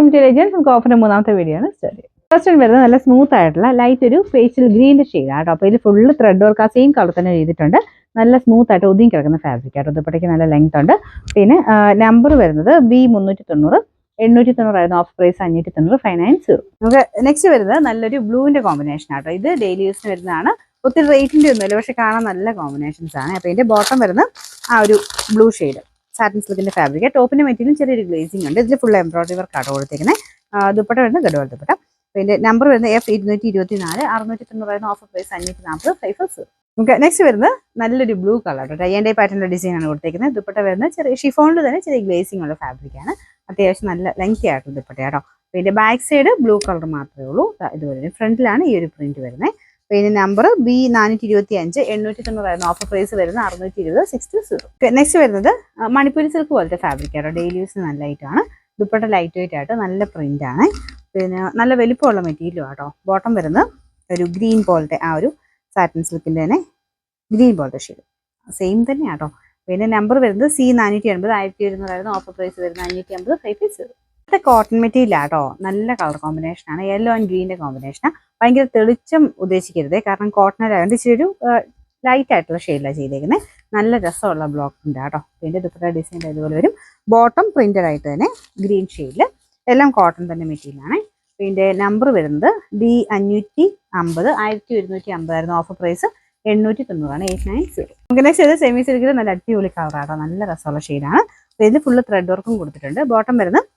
Intelligence നമുക്ക് ഓഫറിന്റെ മൂന്നാമത്തെ video ആണ് സ്റ്റാർട്ട് ചെയ്യുന്നത്. ഫസ്റ്റ് വരുന്നത് നല്ല സ്മൂത്ത് ആയിട്ടുള്ള ലൈറ്റ് ഒരു ഫേഷ്യൽ ഗ്രീൻ്റെ ഷെയ്ഡാണ് കേട്ടോ. അപ്പോൾ ഇത് ഫുള്ള് ത്രെഡ് വർക്ക് ആ സെയിം കളർ തന്നെ ചെയ്തിട്ടുണ്ട്. നല്ല സ്മൂത്ത് ആയിട്ട് ഒതുങ്ങി കിടക്കുന്ന ഫാബ്രിക് ആട്ടോ. ദുപ്പട്ടയ്ക്ക് നല്ല ലെങ്ത് ഉണ്ട്. പിന്നെ നമ്പർ വരുന്നത് B390, 890 ആയിരുന്നു. Off price 590, 590. നമുക്ക് നെക്സ്റ്റ് വരുന്നത് നല്ലൊരു ബ്ലൂവിന്റെ കോമ്പിനേഷൻ ആട്ടോ. ഇത് ഡെയിലി യൂസിന് വരുന്നതാണ്. ഒത്തിരി റേറ്റിന്റെ ഒന്നുമില്ല, പക്ഷെ കാണാൻ നല്ല കോമ്പിനേഷൻസ് ആണ്. അപ്പോൾ ഇതിന്റെ ബോട്ടം വരുന്നത് ആ ഒരു ബ്ലൂ ഷെയ്ഡ് സാറ്റിൻ സിൽക്കിന്റെ ഫാബ്രിക്. ടോപ്പിന്റെ മെറ്റീരിയലും ചെറിയൊരു ഗ്ലേസിംഗ് ഉണ്ട്. ഇതിൽ ഫുൾ എംബ്രോയിഡറി വർക്ക് ആട്ടോ കൊടുത്തേക്കുന്നത്. ദുപ്പട്ട വരുന്നത് ഗഡ്വാൾ ദുപ്പട്ട. പിന്നെ നമ്പർ വരുന്നത് F224, 690 ഓഫർ പ്രൈസ് 540, 540. നമുക്ക് നെക്സ്റ്റ് വരുന്നത് നല്ലൊരു ബ്ലൂ കളർ ടൈ പാറ്റേണിന്റെ ഡിസൈൻ ആണ് കൊടുത്തേക്കുന്നത്. ദുപ്പട്ട വരുന്നത് ചെറിയ ഷിഫോണിൽ തന്നെ ചെറിയ ഗ്ലേസിംഗ് ഉള്ള ഫാബ്രിക് ആണ്. അത്യാവശ്യം നല്ല ലെങ്തി ആയിട്ടുള്ള ദുപ്പട്ട കേട്ടോ. പിന്നെ ബാക്ക് സൈഡ് ബ്ലൂ കളർ മാത്രമേ ഉള്ളൂ. ഇതുപോലെ ഫ്രണ്ടിലാണ് ഈ ഒരു പ്രിന്റ് വരുന്നത്. പിന്നെ നമ്പർ B425, 890 ഓഫർ പ്രൈസ് വരുന്നത് 620, 620. നെക്സ്റ്റ് വരുന്നത് മണിപ്പൂരി സിൽക്ക് പോലത്തെ ഫാബ്രിക് ആട്ടോ. ഡെയിലി യൂസ് നല്ല ലൈറ്റാണ്. ദുപ്പട്ട ലൈറ്റ് വെയിറ്റ് ആയിട്ട് നല്ല പ്രിന്റ് ആണ്. പിന്നെ നല്ല വലിപ്പമുള്ള മെറ്റീരിയലും ആട്ടോ. ബോട്ടം വരുന്നത് ഒരു ഗ്രീൻ പോലത്തെ ആ ഒരു സാറ്റിൻ സിൽക്കിന്റെ തന്നെ ഗ്രീൻ പോലത്തെ ഷെയ്ഡ് സെയിം തന്നെ ആട്ടോ. പിന്നെ നമ്പർ വരുന്നത് C480, 1100 ഓഫർ പ്രൈസ് വരുന്നത് 550, 550. അടുത്ത കോട്ടൺ മെറ്റീരിയൽ ആട്ടോ. നല്ല കളർ കോമ്പിനേഷൻ ആണ്. യെല്ലോ ആൻഡ് ഗ്രീൻ്റെ കോമ്പിനേഷനാണ്. ഭയങ്കര തെളിച്ചം ഉദ്ദേശിക്കരുത്, കാരണം കോട്ടണിലായതുകൊണ്ട് ഇച്ചിരി ഒരു ലൈറ്റ് ആയിട്ടുള്ള ഷെയ്ഡിലാണ് ചെയ്തേക്കുന്നത്. നല്ല രസമുള്ള ബ്ലോക്ക് പ്രിന്റ് ആട്ടോ. പിന്നെ ദുപ്പട്ട ഡിസൈൻ ഇതുപോലെ വരും. ബോട്ടം പ്രിന്റഡ് ആയിട്ട് തന്നെ ഗ്രീൻ ഷെയ്ഡിൽ, എല്ലാം കോട്ടൺ തന്നെ മെറ്റീരിയൽ ആണ്. പിന്നെ നമ്പർ വരുന്നത് B550, 1150 ആയിരുന്നു. Offer price 890, 890. നമുക്ക് നെക്സ്റ്റ് ചെയ്ത് സെമി സിൽക്കിൽ നല്ല അടിപൊളി കളറാട്ടോ. നല്ല രസമുള്ള ഷെയ്ഡാണ്. ഇതിൽ ഫുള്ള് ത്രെഡ് വർക്കും കൊടുത്തിട്ടുണ്ട്. ബോട്ടം വരുന്നത്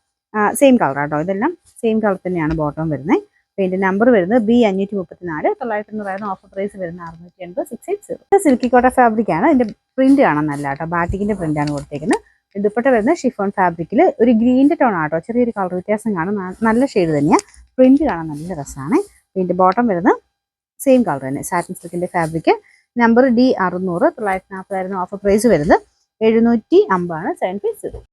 സെയിം കളർ ആട്ടോ. ഇതെല്ലാം സെയിം കളർ തന്നെയാണ് ബോട്ടം വരുന്നത്. പിന്നെ നമ്പർ വരുന്നത് B534, 990 ഓഫർ പ്രൈസ് വരുന്നത് 680, 680. സിൽക്കി കോട്ട ഫാബ്രിക് ആണ്. ഇതിന്റെ പ്രിന്റ് കാണാൻ നല്ല കേട്ടോ. ബാറ്റിക്കിന്റെ പ്രിന്റ് ആണ് കൊടുത്തേക്കുന്നത്. ദുപ്പട്ട വരുന്നത് ഷിഫോൺ ഫാബ്രിക്കിൽ ഒരു ഗ്രീൻ്റെ ടോൺ ആട്ടോ. ചെറിയൊരു കളർ വ്യത്യാസം കാണും. നല്ല ഷെയ്ഡ് തന്നെയാണ്. പ്രിന്റ് കാണാൻ നല്ല രസമാണ്. പിന്നെ ബോട്ടം വരുന്നത് സെയിം കളർ തന്നെ സാറ്റിൻ സിൽക്കിന്റെ fabric. Number D600, 940 offer price വരുന്നത് 750, 750.